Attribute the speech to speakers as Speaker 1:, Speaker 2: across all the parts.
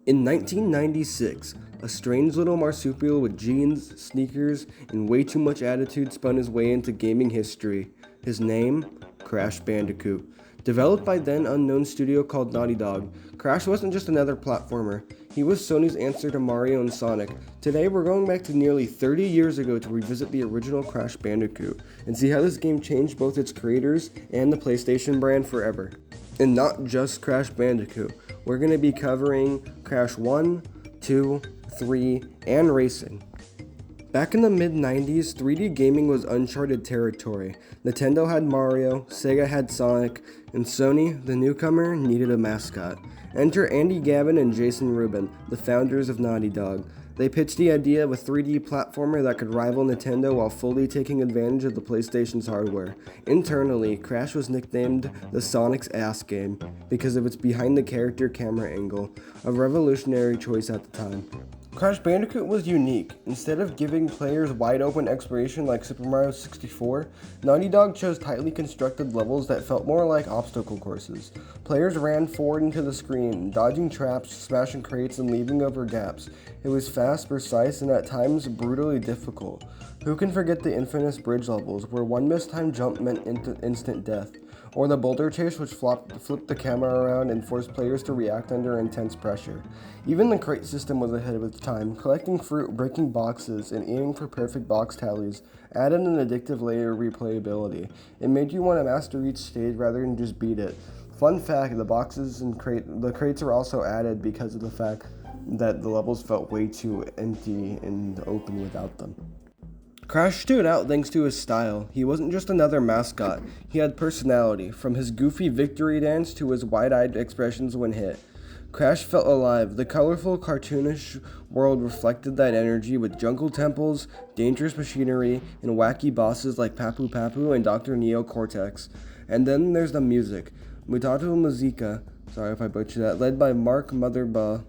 Speaker 1: In 1996, a strange little marsupial with jeans, sneakers, and way too much attitude spun his way into gaming history. His name? Crash Bandicoot. Developed by then unknown studio called Naughty Dog, Crash wasn't just another platformer. He was Sony's answer to Mario and Sonic. Today we're going back to nearly 30 years ago to revisit the original Crash Bandicoot and see how this game changed both its creators and the PlayStation brand forever. And not just Crash Bandicoot. We're going to be covering Crash 1, 2, 3, and Racing. Back in the mid-90s, 3D gaming was uncharted territory. Nintendo had Mario, Sega had Sonic, and Sony, the newcomer, needed a mascot. Enter Andy Gavin and Jason Rubin, the founders of Naughty Dog. They pitched the idea of a 3D platformer that could rival Nintendo while fully taking advantage of the PlayStation's hardware. Internally, Crash was nicknamed the Sonic's Ass Game because of its behind-the-character camera angle, a revolutionary choice at the time. Crash Bandicoot was unique. Instead of giving players wide-open exploration like Super Mario 64, Naughty Dog chose tightly constructed levels that felt more like obstacle courses. Players ran forward into the screen, dodging traps, smashing crates, and leaping over gaps. It was fast, precise, and at times brutally difficult. Who can forget the infamous bridge levels, where one mistimed jump meant instant death? Or the boulder chase which flipped the camera around and forced players to react under intense pressure. Even the crate system was ahead of its time. Collecting fruit, breaking boxes, and aiming for perfect box tallies added an addictive layer of replayability. It made you want to master each stage rather than just beat it. Fun fact, the boxes and the crates are also added because of the fact that the levels felt way too empty and open without them. Crash stood out thanks to his style. He wasn't just another mascot. He had personality, from his goofy victory dance to his wide-eyed expressions when hit. Crash felt alive. The colorful, cartoonish world reflected that energy with jungle temples, dangerous machinery, and wacky bosses like Papu Papu and Dr. Neo Cortex. And then there's the music. Mutato Musica, sorry if I butchered that, led by Mark Mothersbaugh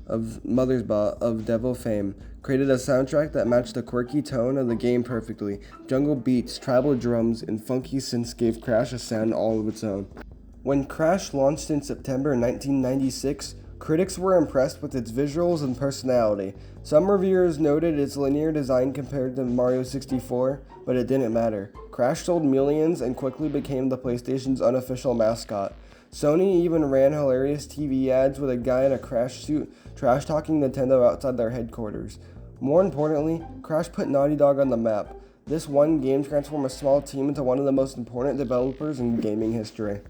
Speaker 1: of Devil fame, created a soundtrack that matched the quirky tone of the game perfectly. Jungle beats, tribal drums, and funky synths gave Crash a sound all of its own. When Crash launched in September 1996, critics were impressed with its visuals and personality. Some reviewers noted its linear design compared to Mario 64, but it didn't matter. Crash sold millions and quickly became the PlayStation's unofficial mascot. Sony even ran hilarious TV ads with a guy in a Crash suit trash-talking Nintendo outside their headquarters. More importantly, Crash put Naughty Dog on the map. This one game transformed a small team into one of the most important developers in gaming history.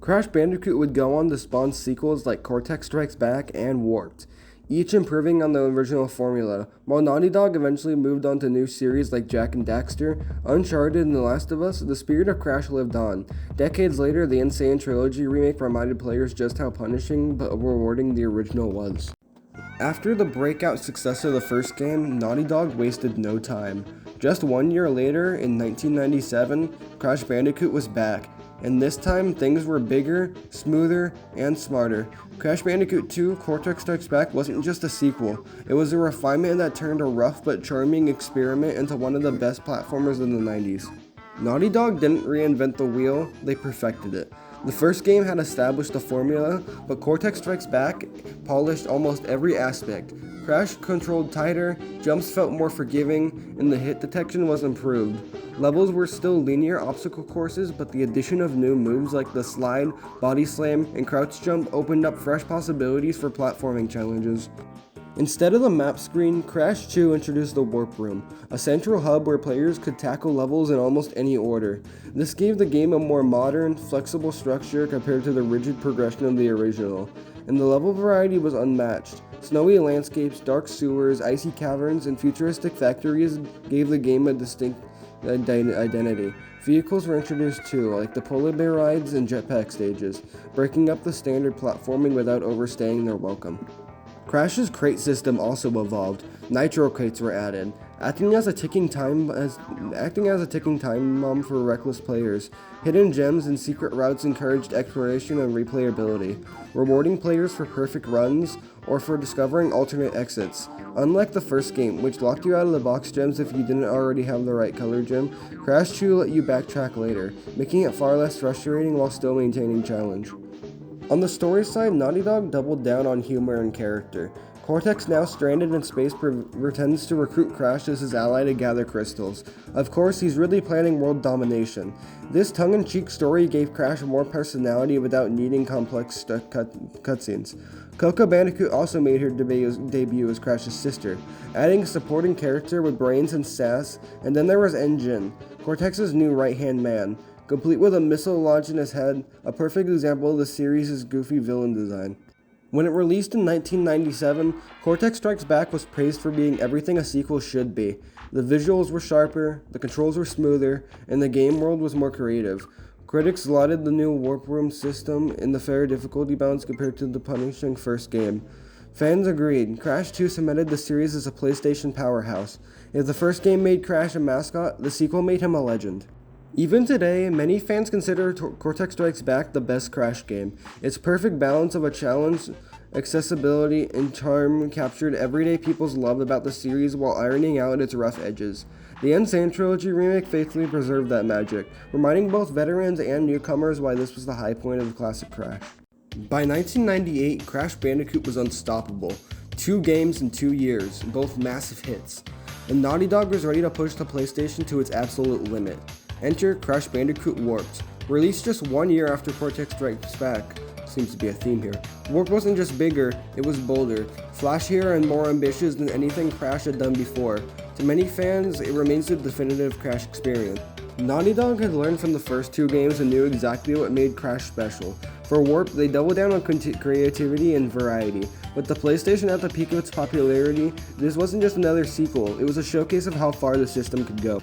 Speaker 1: Crash Bandicoot would go on to spawn sequels like Cortex Strikes Back and Warped, each improving on the original formula. While Naughty Dog eventually moved on to new series like Jak and Daxter, Uncharted, and The Last of Us, the spirit of Crash lived on. Decades later, the Insane Trilogy remake reminded players just how punishing but rewarding the original was. After the breakout success of the first game, Naughty Dog wasted no time. Just 1 year later, in 1997, Crash Bandicoot was back, and this time things were bigger, smoother, and smarter. Crash Bandicoot 2 Cortex Strikes Back wasn't just a sequel, it was a refinement that turned a rough but charming experiment into one of the best platformers in the 90s. Naughty Dog didn't reinvent the wheel, they perfected it. The first game had established the formula, but Cortex Strikes Back polished almost every aspect. Crash controlled tighter, jumps felt more forgiving, and the hit detection was improved. Levels were still linear obstacle courses, but the addition of new moves like the slide, body slam, and crouch jump opened up fresh possibilities for platforming challenges. Instead of the map screen, Crash 2 introduced the Warp Room, a central hub where players could tackle levels in almost any order. This gave the game a more modern, flexible structure compared to the rigid progression of the original, and the level variety was unmatched. Snowy landscapes, dark sewers, icy caverns, and futuristic factories gave the game a distinct identity. Vehicles were introduced too, like the polar bear rides and jetpack stages, breaking up the standard platforming without overstaying their welcome. Crash's crate system also evolved. Nitro crates were added, acting as a ticking time bomb for reckless players. Hidden gems and secret routes encouraged exploration and replayability, rewarding players for perfect runs or for discovering alternate exits. Unlike the first game, which locked you out of the box gems if you didn't already have the right color gem, Crash 2 let you backtrack later, making it far less frustrating while still maintaining challenge. On the story side, Naughty Dog doubled down on humor and character. Cortex, now stranded in space, pretends to recruit Crash as his ally to gather crystals. Of course, he's really planning world domination. This tongue-in-cheek story gave Crash more personality without needing complex cutscenes. Coco Bandicoot also made her debut as Crash's sister, adding a supporting character with brains and sass, and then there was N. Gin, Cortex's new right-hand man, complete with a missile launch in his head, a perfect example of the series' goofy villain design. When it released in 1997, Cortex Strikes Back was praised for being everything a sequel should be. The visuals were sharper, the controls were smoother, and the game world was more creative. Critics lauded the new Warp Room system and the fair difficulty balance compared to the punishing first game. Fans agreed. Crash 2 cemented the series as a PlayStation powerhouse. If the first game made Crash a mascot, the sequel made him a legend. Even today, many fans consider Cortex Strikes Back the best Crash game. Its perfect balance of a challenge, accessibility, and charm captured everyday people's love about the series while ironing out its rough edges. The Insane Trilogy remake faithfully preserved that magic, reminding both veterans and newcomers why this was the high point of the classic Crash. By 1998, Crash Bandicoot was unstoppable. 2 games in 2 years, both massive hits. And Naughty Dog was ready to push the PlayStation to its absolute limit. Enter Crash Bandicoot Warped. Released just 1 year after Cortex Strikes Back. Seems to be a theme here. Warped wasn't just bigger, it was bolder, flashier, and more ambitious than anything Crash had done before. To many fans, it remains the definitive Crash experience. Naughty Dog had learned from the first 2 games and knew exactly what made Crash special. For Warped, they doubled down on creativity and variety. With the PlayStation at the peak of its popularity, this wasn't just another sequel, it was a showcase of how far the system could go.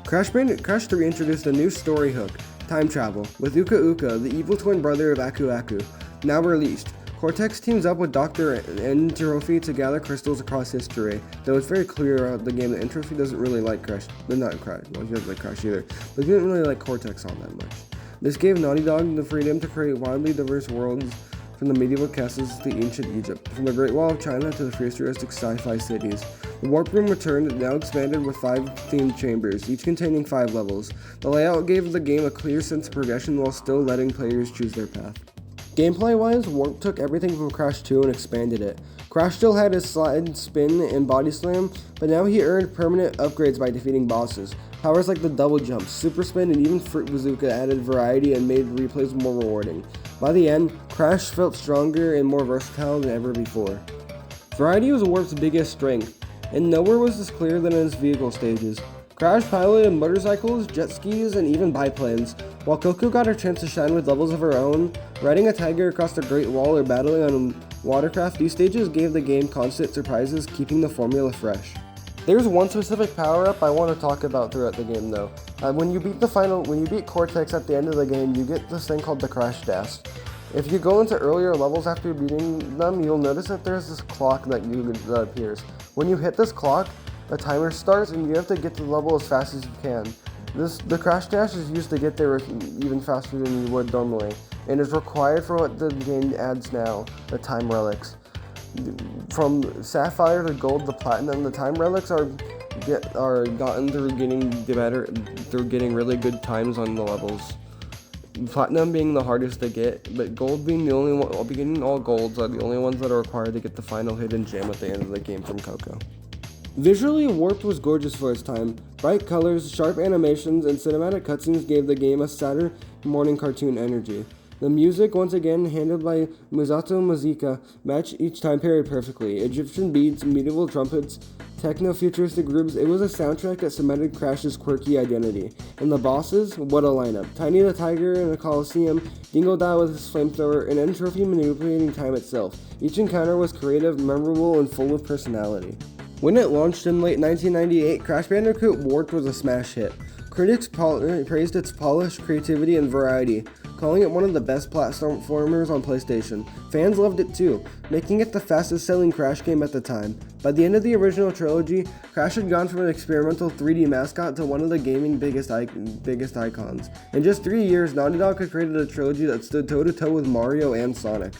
Speaker 1: Crash 3 introduced a new story hook, time travel, with Uka Uka, the evil twin brother of Aku Aku. Now released, Cortex teams up with Dr. Entropy to gather crystals across history, though it's very clear throughout the game that Entropy doesn't really like Crash. Not Crash, well, he doesn't like Crash either, but he didn't really like Cortex all that much. This gave Naughty Dog the freedom to create wildly diverse worlds, from the medieval castles to ancient Egypt, from the Great Wall of China to the futuristic sci-fi cities. The Warp Room returned, now expanded with 5 themed chambers, each containing 5 levels. The layout gave the game a clear sense of progression while still letting players choose their path. Gameplay-wise, Warp took everything from Crash 2 and expanded it. Crash still had his slide, spin, and body slam, but now he earned permanent upgrades by defeating bosses. Powers like the double jump, super spin, and even Fruit Bazooka added variety and made replays more rewarding. By the end, Crash felt stronger and more versatile than ever before. Variety was Warp's biggest strength, and nowhere was this clear than in its vehicle stages. Crash piloted motorcycles, jet skis, and even biplanes, while Coco got her chance to shine with levels of her own. Riding a tiger across the Great Wall or battling on watercraft, these stages gave the game constant surprises, keeping the formula fresh. There's one specific power-up I want to talk about throughout the game though. When you beat Cortex at the end of the game, you get this thing called the Crash Dash. If you go into earlier levels after beating them, you'll notice that there's this clock that appears. When you hit this clock, the timer starts and you have to get to the level as fast as you can. The Crash Dash is used to get there even faster than you would normally, and is required for what the game adds now, the time relics. From Sapphire to Gold to Platinum, the time relics are gotten through getting really good times on the levels. Platinum being the hardest to get, but Gold being the only one. Getting all golds are the only ones that are required to get the final hidden gem at the end of the game from Coco. Visually, Warped was gorgeous for its time. Bright colors, sharp animations, and cinematic cutscenes gave the game a Saturday morning cartoon energy. The music, once again handled by Musato Musica, matched each time period perfectly. Egyptian beats, medieval trumpets, techno-futuristic groups, it was a soundtrack that cemented Crash's quirky identity. And the bosses, what a lineup. Tiny the Tiger in a Coliseum, Dingo Da with his flamethrower, and Entropy manipulating time itself. Each encounter was creative, memorable, and full of personality. When it launched in late 1998, Crash Bandicoot Warped was a smash hit. Critics praised its polish, creativity, and variety, calling it one of the best platformers on PlayStation. Fans loved it too, making it the fastest selling Crash game at the time. By the end of the original trilogy, Crash had gone from an experimental 3D mascot to one of the gaming biggest icons. In just 3 years, Naughty Dog had created a trilogy that stood toe-to-toe with Mario and Sonic.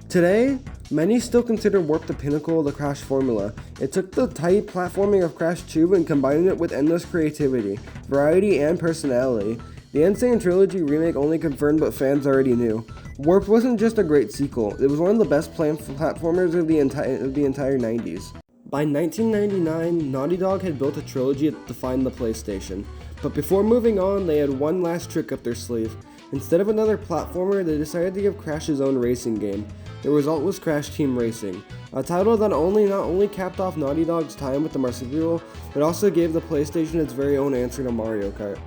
Speaker 1: Today, many still consider Warp the pinnacle of the Crash formula. It took the tight platforming of Crash 2 and combined it with endless creativity, variety, and personality. The Insane Trilogy remake only confirmed what fans already knew. Warped wasn't just a great sequel, it was one of the best platformers of the entire 90s. By 1999, Naughty Dog had built a trilogy that defined the PlayStation. But before moving on, they had one last trick up their sleeve. Instead of another platformer, they decided to give Crash his own racing game. The result was Crash Team Racing, a title that not only capped off Naughty Dog's time with the marsupial, but also gave the PlayStation its very own answer to Mario Kart.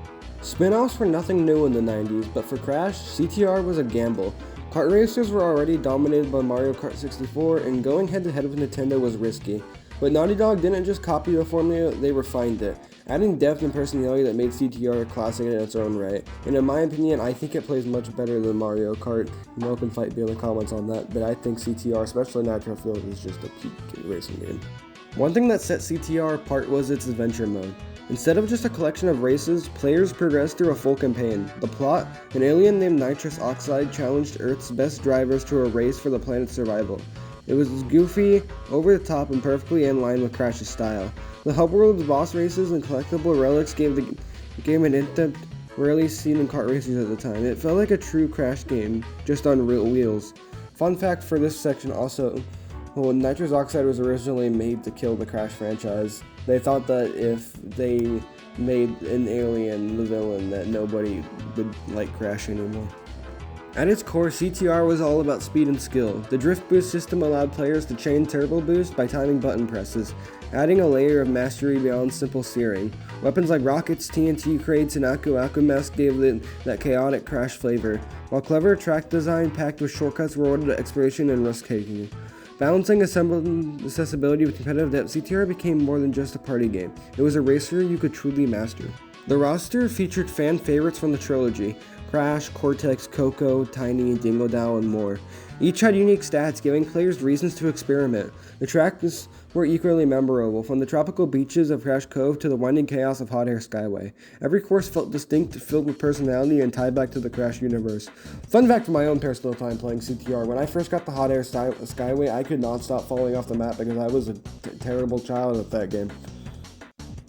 Speaker 1: Spin-offs were nothing new in the 90s, but for Crash, CTR was a gamble. Kart racers were already dominated by Mario Kart 64, and going head-to-head with Nintendo was risky. But Naughty Dog didn't just copy the formula, they refined it, adding depth and personality that made CTR a classic in its own right. And in my opinion, I think it plays much better than Mario Kart. You know, can fight me in the comments on that, but I think CTR, especially Nitro Field, is just a peak racing game. One thing that set CTR apart was its adventure mode. Instead of just a collection of races, players progressed through a full campaign. The plot, an alien named Nitrous Oxide challenged Earth's best drivers to a race for the planet's survival. It was goofy, over the top, and perfectly in line with Crash's style. The hub world's boss races and collectible relics gave the game an in-depth rarely seen in kart racers at the time. It felt like a true Crash game, just on real wheels. Fun fact for this section also, Nitrous Oxide was originally made to kill the Crash franchise. They thought that if they made an alien the villain, that nobody would like Crash anymore. At its core, CTR was all about speed and skill. The drift boost system allowed players to chain turbo boost by timing button presses, adding a layer of mastery beyond simple steering. Weapons like rockets, TNT crates, and Aku Aku Mask gave that chaotic Crash flavor, while clever track design packed with shortcuts rewarded exploration and risk-taking. Balancing accessibility with competitive depth, CTR became more than just a party game. It was a racer you could truly master. The roster featured fan favorites from the trilogy: Crash, Cortex, Coco, Tiny, Dingo Dow, and more. Each had unique stats, giving players reasons to experiment. The tracks were equally memorable, from the tropical beaches of Crash Cove to the winding chaos of Hot Air Skyway. Every course felt distinct, filled with personality, and tied back to the Crash universe. Fun fact from my own personal time playing CTR, when I first got the Hot Air Skyway, I could not stop falling off the map because I was a terrible child at that game.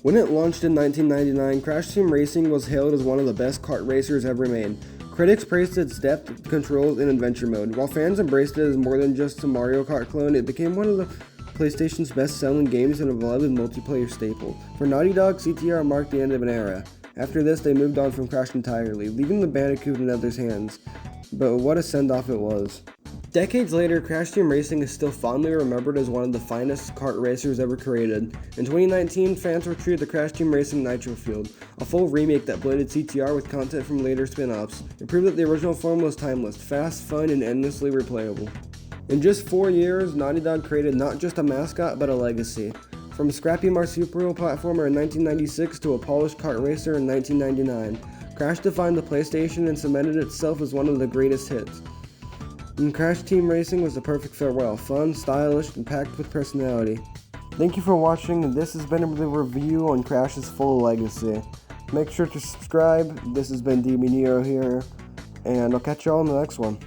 Speaker 1: When it launched in 1999, Crash Team Racing was hailed as one of the best kart racers ever made. Critics praised its depth, controls, and adventure mode. While fans embraced it as more than just a Mario Kart clone, it became one of the PlayStation's best-selling games and a beloved multiplayer staple. For Naughty Dog, CTR marked the end of an era. After this, they moved on from Crash entirely, leaving the Bandicoot in others' hands. But what a send-off it was. Decades later, Crash Team Racing is still fondly remembered as one of the finest kart racers ever created. In 2019, fans were treated to Crash Team Racing Nitro Field, a full remake that blended CTR with content from later spin-offs. It proved that the original form was timeless, fast, fun, and endlessly replayable. In just 4 years, Naughty Dog created not just a mascot, but a legacy. From a scrappy marsupial platformer in 1996 to a polished kart racer in 1999, Crash defined the PlayStation and cemented itself as one of the greatest hits. And Crash Team Racing was the perfect farewell, fun, stylish, and packed with personality. Thank you for watching, and this has been the review on Crash's full legacy. Make sure to subscribe. This has been DB Nero here, and I'll catch y'all in the next one.